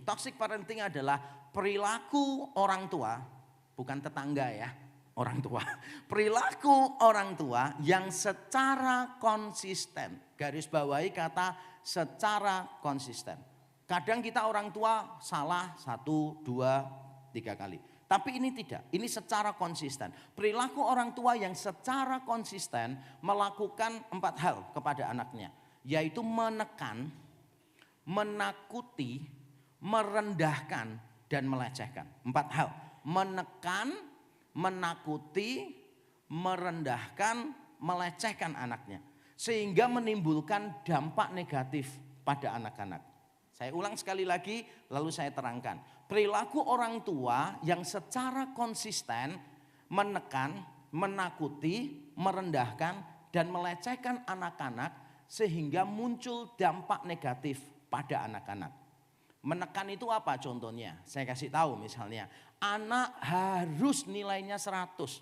Toxic parenting adalah perilaku orang tua, bukan tetangga ya, orang tua. Perilaku orang tua yang secara konsisten. Garis bawahi kata secara konsisten. Kadang kita orang tua salah 1, 2, 3 kali. Tapi ini tidak, ini secara konsisten. Perilaku orang tua yang secara konsisten melakukan 4 hal kepada anaknya. Yaitu menekan, menakuti, merendahkan, dan melecehkan. 4 hal, menekan, menakuti, merendahkan, melecehkan anaknya. Sehingga menimbulkan dampak negatif pada anak-anak. Saya ulang sekali lagi lalu saya terangkan. Perilaku orang tua yang secara konsisten menekan, menakuti, merendahkan, dan melecehkan anak-anak sehingga muncul dampak negatif pada anak-anak. Menekan itu apa contohnya? Saya kasih tahu misalnya, anak harus nilainya 100,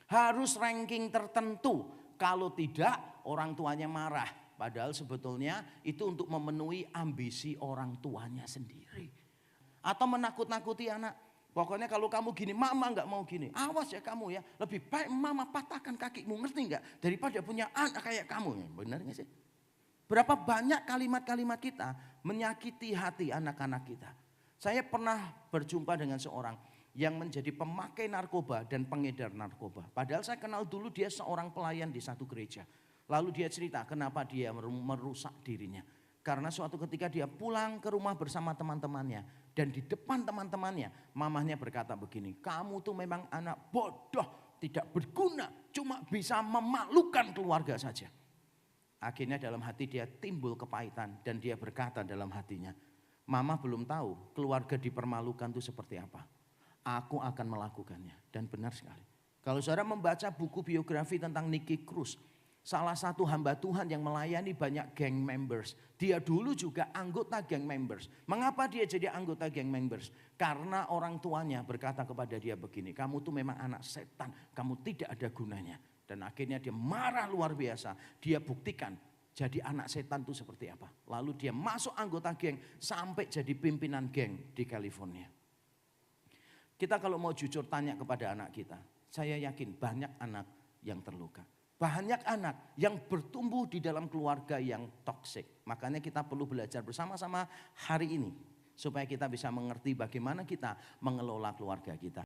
harus ranking tertentu. Kalau tidak orang tuanya marah. Padahal sebetulnya itu untuk memenuhi ambisi orang tuanya sendiri. Atau menakut-nakuti anak. Pokoknya kalau kamu gini, mama nggak mau gini. Awas ya kamu ya, lebih baik mama patahkan kakimu, ngerti nggak? Daripada punya anak kayak kamu. Benar nggak sih? Berapa banyak kalimat-kalimat kita menyakiti hati anak-anak kita. Saya pernah berjumpa dengan seorang yang menjadi pemakai narkoba dan pengedar narkoba. Padahal saya kenal dulu dia seorang pelayan di satu gereja. Lalu dia cerita kenapa dia merusak dirinya. Karena suatu ketika dia pulang ke rumah bersama teman-temannya. Dan di depan teman-temannya mamahnya berkata begini. Kamu tuh memang anak bodoh, tidak berguna, cuma bisa memalukan keluarga saja. Akhirnya dalam hati dia timbul kepahitan dan dia berkata dalam hatinya. Mama belum tahu keluarga dipermalukan itu seperti apa. Aku akan melakukannya. Dan benar sekali. Kalau saudara membaca buku biografi tentang Nicky Cruz. Salah satu hamba Tuhan yang melayani banyak gang members. Dia dulu juga anggota gang members. Mengapa dia jadi anggota gang members? Karena orang tuanya berkata kepada dia begini. Kamu tuh memang anak setan. Kamu tidak ada gunanya. Dan akhirnya dia marah luar biasa. Dia buktikan jadi anak setan itu seperti apa. Lalu dia masuk anggota geng sampai jadi pimpinan geng di California. Kita kalau mau jujur tanya kepada anak kita. Saya yakin banyak anak yang terluka. Banyak anak yang bertumbuh di dalam keluarga yang toksik. Makanya kita perlu belajar bersama-sama hari ini. Supaya kita bisa mengerti bagaimana kita mengelola keluarga kita.